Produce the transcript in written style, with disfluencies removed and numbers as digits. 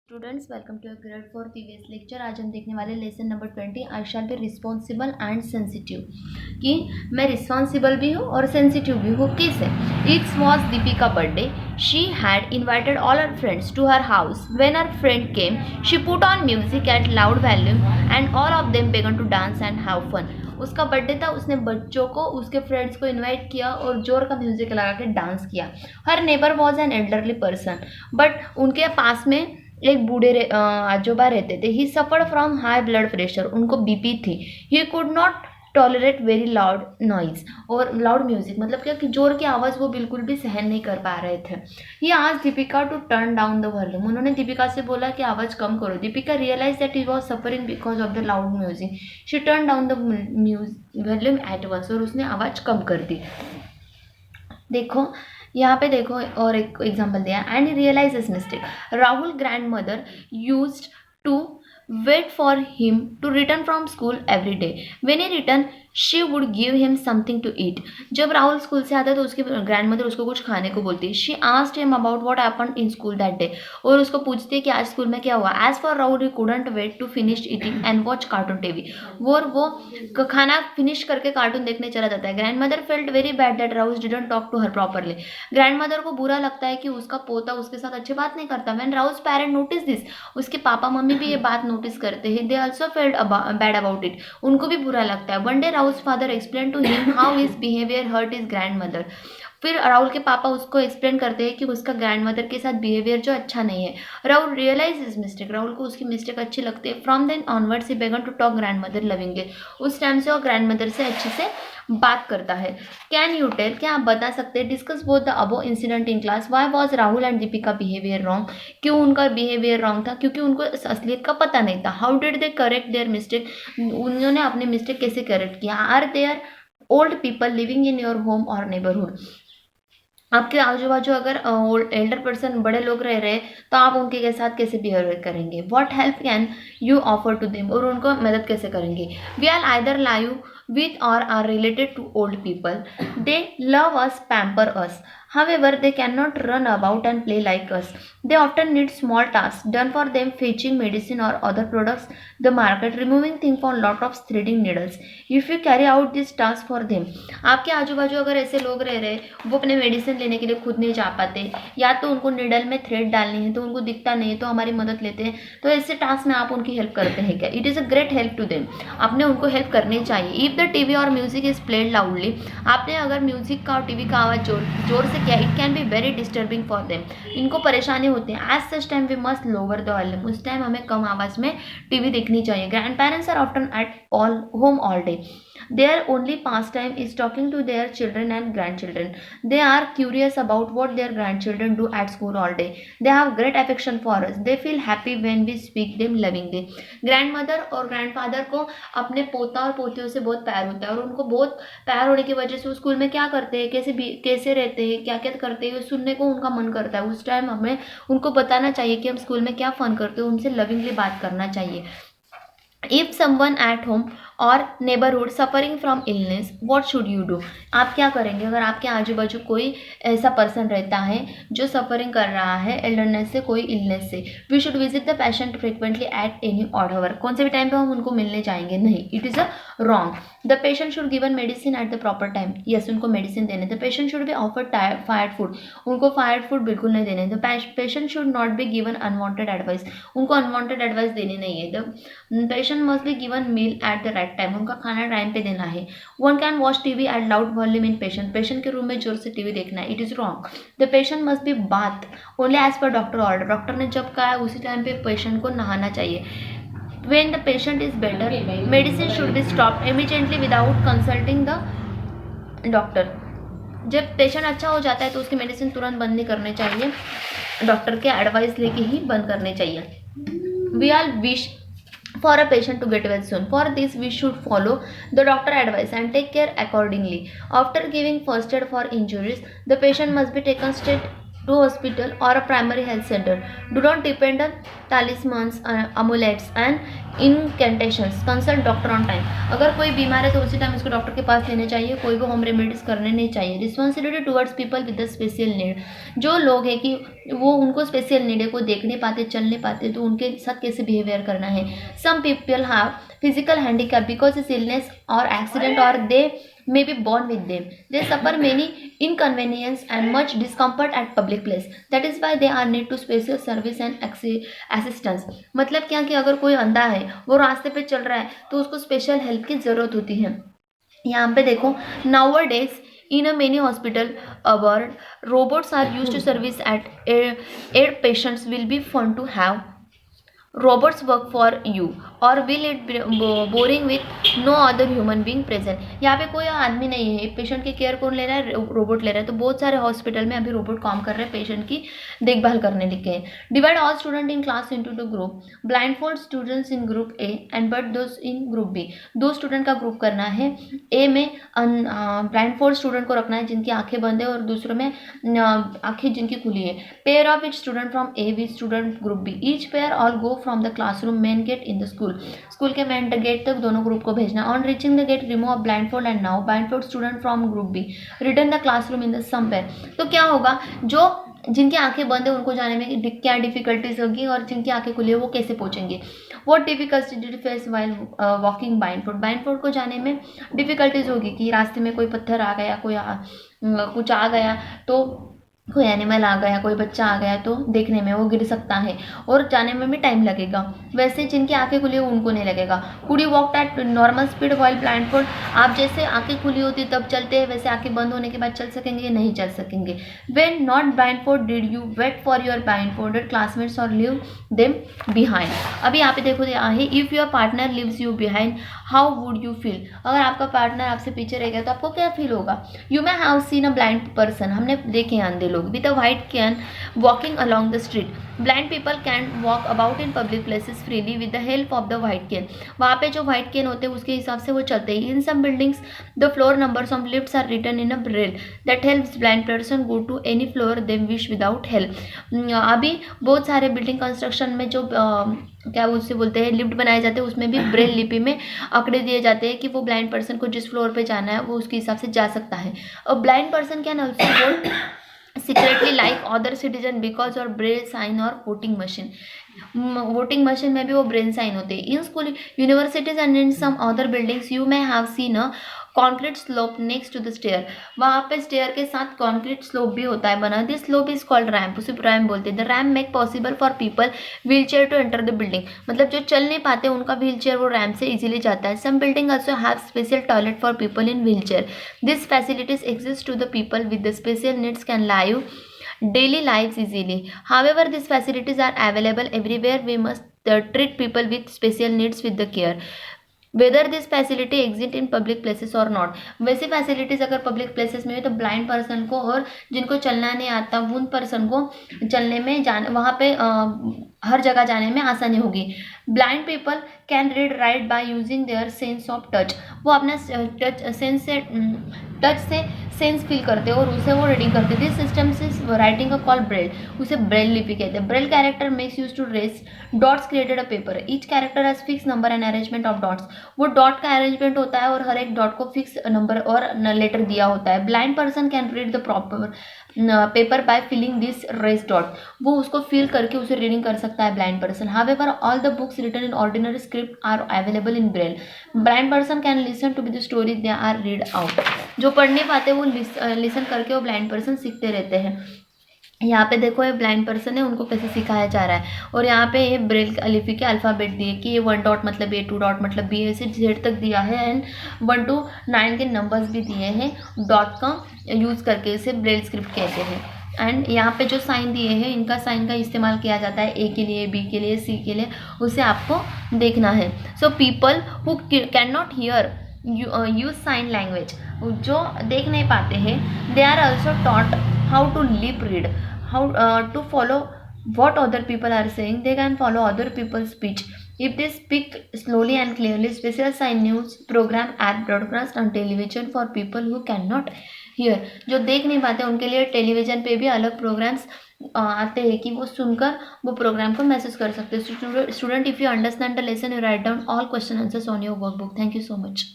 Students welcome to grade 4 previous lecture. आज हम देखने वाले lesson number 20 I shall be responsible and sensitive कि मैं रिस्पॉन्सिबल भी हूँ और सेंसिटिव भी हूँ। कैसे? It's was Deepika birthday. She had invited all her friends to her house. When her friend came she put on music at loud volume and all of them began to dance and have fun. उसका birthday था, उसने बच्चों को, उसके friends को invite किया और जोर का म्यूजिक लगा के डांस किया। Her neighbour was an elderly person, but उनके पास में एक बूढ़े आजोबा रहते थे। He suffered from high blood pressure, उनको बीपी थी। He could not tolerate very loud noise, और लाउड म्यूजिक मतलब क्या कि जोर की आवाज़ वो बिल्कुल भी सहन नहीं कर पा रहे थे। ही आज Deepika to turn down the volume, उन्होंने दीपिका से बोला कि आवाज़ कम करो। Deepika realize that he was suffering because of the loud music. She turn down the volume at once, और उसने आवाज़ कम कर दी। देखो यहाँ पे देखो और एक एग्जाम्पल दिया। And realize his mistake. Rahul grandmother used to wait for him to return from school every day. When he return she would give him something to eat. जब राहुल स्कूल से आता तो उसकी ग्रैंड मदर उसको कुछ खाने को बोलती है। She asked him about what happened in school that day, और उसको पूछती है कि आज स्कूल में क्या हुआ। As for Rahul he couldn't wait to finish eating and watch cartoon TV, वो खाना फिनिश करके कार्टून देखने चला जाता है। Grandmother felt very bad that Rahul didn't talk to her properly. Grandmother को बुरा लगता है कि उसका पोता उसके साथ अच्छी बात नहीं करता। When Rahul's parent notice this, उसके पापा मम्मी भी ये बात नोटिस करते हैं। They also felt bad about it, उनको भी बुरा लगता है। One day Rahul's father explain to him how his behaviour hurt his grandmother. फिर राहुल के पापा उसको एक्सप्लेन करते हैं कि उसका ग्रैंड मदर के साथ बिहेवियर जो अच्छा नहीं है। Rahul realize his mistake, Rahul को उसकी मिस्टेक अच्छी लगती है। From then onwards he began to talk grandmother lovingly, उस टाइम से वो ग्रैंड मदर से अच्छे से बात करता है। कैन यू टेल, क्या आप बता सकते हैं, discuss both the above incident in class. Why was Rahul and Deepika behaviour wrong, क्यों उनका बिहेवियर रॉन्ग था? क्योंकि उनको असलियत का पता नहीं था। How did they correct their mistake, उन्होंने अपने मिस्टेक कैसे करेक्ट किया। Are there old people living in your home और नेबरहुड, आपके आजू बाजू अगर एल्डर पर्सन बड़े लोग रह रहे तो आप उनके के साथ कैसे बिहेवियर करेंगे। What help can you offer to them, और उनको मदद कैसे करेंगे। We are either live with or are related to old people. They love us, pamper us. However, they cannot run about and play like us. They often need small tasks done for them, fetching medicine or other products, the market, removing things for lot of threading needles. If you carry out this task for them, आपके आजू बाजू अगर ऐसे लोग रह रहे वो अपने मेडिसिन लेने के लिए खुद नहीं जा पाते, या तो उनको निडल में थ्रेड डालनी है तो उनको दिखता नहीं है तो हमारी मदद लेते हैं, तो ऐसे टास्क में आप उनकी हेल्प करते हैं क्या? It is a great help to them, आपने उनको हेल्प करनी चाहिए। इफ़ द टीवी और म्यूजिक इज प्लेड लाउडली, आपने अगर म्यूजिक का और टीवी का आवाज़ जोर से किया, it can be very disturbing for them, इनको परेशानी होती है। As such time we must lower the volume, उस टाइम हमें कम आवाज़ में टीवी देखनी चाहिए। Grandparents are often at all home all day. Their only pastime is talking to their children and grandchildren. They are curious about what their grandchildren do at school all day. They have great affection for us. They feel happy when we speak them lovingly. Grandmother और grandfather को अपने पोता और पोतियों से बहुत प्यार होता है, और उनको बहुत प्यार होने की वजह से वो स्कूल में क्या करते हैं, कैसे रहते हैं, क्या क्या करते हैं, सुनने को उनका मन करता है। उस टाइम हमें उनको बताना चाहिए कि हम स्कूल में क्या फन करते हैं, उनसे लविंगली बात करना चाहिए। इफ समवन एट होम और neighbourhood suffering from illness, what should you do, आप क्या करेंगे अगर आपके आजू बाजू कोई ऐसा पर्सन रहता है जो सफरिंग कर रहा है एल्डरनेस से, कोई इलनेस से। We should visit the patient frequently at any odd hour, कौन से भी टाइम पे हम उनको मिलने जाएंगे? नहीं, it is a wrong. The patient should given medicine at the proper time, yes उनको मेडिसिन देने। The patient should be offer fried food, उनको फायर्ड फूड बिल्कुल नहीं देने। The patient should not be given unwanted advice, उनको unwanted advice देनी नहीं है। The patient must be given meal at the right time, उनका खाना टाइम पे देना है। One can watch TV at loud volume इन पेशेंट के रूम में जोर से टीवी देखना है, it is wrong. The patient must be bath only as per doctor order, doctor ने जब कहा है उसी टाइम पे पेशेंट को नहाना चाहिए। When the patient is better, medicine should be stopped immediately without consulting the doctor. जब पेशेंट अच्छा हो जाता है तो उसकी मेडिसिन तुरंत बंद नहीं करनी चाहिए, डॉक्टर के एडवाइस लेके ही बंद करने चाहिए। We are wish for a patient to get well soon. For this, we should follow the doctor advice and take care accordingly. After giving first aid for injuries, the patient must be taken straight to hospital or a primary health center. Do not depend on talismans, amulets and incantations. Consult doctor on time. अगर कोई बीमार है तो उसी time उसको doctor के पास लेने चाहिए, कोई भी होम रेमेडीज करने नहीं चाहिए. Responsibility towards people with the special need. जो लोग हैं कि वो उनको स्पेशल नीड है, कोई देख नहीं पाते, चल नहीं पाते, तो उनके साथ कैसे बिहेवियर करना है. Some people have physical handicap because is illness और एक्सीडेंट और they may be born with them. They suffer many inconvenience and much discomfort at public place. That is why they are need to special service and assistance. मतलब क्या कि अगर कोई अंधा है, वो रास्ते पे चल रहा है, तो उसको स्पेशल हेल्प की ज़रूरत होती है. यहाँ पे देखो, nowadays in a many hospital world, robots are used to service at aid patients. Will be fun to have robots work for you or will it be boring with no other human being present. यहाँ पे कोई आदमी नहीं है, patient की care कौन ले रहा है, रोबोट ले रहा है. तो बहुत सारे हॉस्पिटल में अभी रोबोट काम कर रहे हैं पेशेंट की देखभाल करने के. Divide all student in class into two group. Blindfold students in group A and but those in group B. 2 student का ग्रुप करना है. ए में ब्लाइंड फोल्ड स्टूडेंट को रखना है जिनकी आंखें बंद है और दूसरों में आंखें जिनकी खुली है. Pair of each student from A which student group B. Each pair all go from the classroom main gate in the school के मेन गेट तक दोनों ग्रुप को भेजना. On reaching the gate remove blindfold and now blindfold student from group B return the classroom in the same pair. तो क्या होगा, जो जिनकी आंखें बंद है उनको जाने में क्या डिफिकल्टीज होगी और जिनकी आंखें खुली है वो कैसे पहुंचेंगे. What difficulty did face while walking blindfold. Blindfold को जाने में डिफिकल्टीज होगी कि रास्ते में कोई पत्थर आ गया, कुछ आ गया, तो कोई एनिमल आ गया, कोई बच्चा आ गया, तो देखने में वो गिर सकता है और जाने में भी टाइम लगेगा. वैसे जिनकी आंखें खुली हो उनको नहीं लगेगा. Could you walk at normal speed while blindfold. आप जैसे आंखें खुली होती तब चलते हैं वैसे आंखें बंद होने के बाद चल सकेंगे, नहीं चल सकेंगे. When not blindfold did you wait for your blindfolded classmates और लीव देम बिहाइंड. अभी यहाँ पे देखो है, if your partner leaves you behind how would you feel. अगर आपका पार्टनर आपसे पीछे रह गया तो आपको क्या फील होगा. You may have seen a blind person. हमने देखे अंधे लोग with a white can walking along the street. Blind people can walk about in public places freely with the help of the white can. वहाँ पे जो white can होते हैं उसके हिसाब से वो चलते हैं. In some buildings the floor numbers of lifts are written in a braille that helps blind person go to any floor they wish without help. अभी बहुत सारे बिल्डिंग कंस्ट्रक्शन में जो क्या उससे बोलते हैं लिफ्ट बनाए जाते हैं, उसमें भी ब्रेल लिपि में आंकड़े दिए जाते हैं कि वो ब्लाइंड पर्सन को जिस फ्लोर पे जाना है वो उसके हिसाब से जा सकता है. और blind person can also vote secretly like other citizen because और ब्रेल साइन और वोटिंग मशीन. वोटिंग मशीन में भी वो ब्रेल साइन होते हैं. In school universities and in some other buildings you may have seen a concrete slope next to the stair. वहाँ पे stair के साथ कॉन्क्रीट स्लोप भी होता है बना. This slope is called ramp. उसे रैम्प बोलते हैं. The ramp make possible for people wheel chair to enter the building. मतलब जो चल नहीं पाते उनका व्हील चेयर वो रैम्प से इजीली जाता है. Some building also have special toilet for people in wheel chair. This facilities exist to the people with the special needs can live daily lives easily. However, these facilities are available everywhere. We must treat people with special needs with the care. Whether this facility exit in public places और not. वैसे facilities अगर public places में हो तो blind person को और जिनको चलना नहीं आता उन पर्सन को चलने में वहाँ पे हर जगह जाने में आसानी होगी. Blind people can read write by using their sense of touch. वो अपना टच से सेंस फील करते हैं और उसे वो रीडिंग करते हैं. This system is writing a call Braille. उसे ब्रेल लिपि कहते हैं. Braille character makes use to raise dots created a paper. Each character has fix number and arrangement of dots. वो डॉट का अरेंजमेंट होता है और हर एक डॉट को फिक्स नंबर और लेटर दिया होता है. Blind person can read the proper paper by feeling this raise dot. वो उसको फिल करके उसे रीडिंग कर सकता है blind person. However all the books written in ordinary script are available in Braille. Blind person can listen to be the stories they are read out. जो पढ़ नहीं पाते वो लिसन करके वो ब्लाइंड पर्सन सीखते रहते हैं. यहाँ पे देखो ये ब्लाइंड पर्सन है उनको कैसे सिखाया जा रहा है. और यहाँ पे ये ब्रेल लिपि के अल्फ़ाबेट दिए कि ये 1 डॉट मतलब ए, 2 डॉट मतलब बी, ऐसे Z तक दिया है. एंड 1 to 9 के नंबर्स भी दिए हैं डॉट का यूज़ करके. इसे ब्रेल स्क्रिप्ट कहते हैं. एंड यहाँ पे जो साइन दिए हैं इनका साइन का इस्तेमाल किया जाता है ए के लिए, बी के लिए, सी के लिए. उसे आपको देखना है. So people who can not hear use sign language, जो देख नहीं पाते हैं, they are also taught how to lip read, how to follow what other people are saying. They can follow other people's speech. If they speak slowly and clearly, special sign news program are broadcast on television for people who cannot hear. जो देख नहीं पाते उनके लिए television पे भी अलग programmes आते हैं कि वो सुनकर वो प्रोग्राम को महसूस कर सकते हैं. Student, if you understand the lesson, you write down all question answers on your workbook. Thank you so much.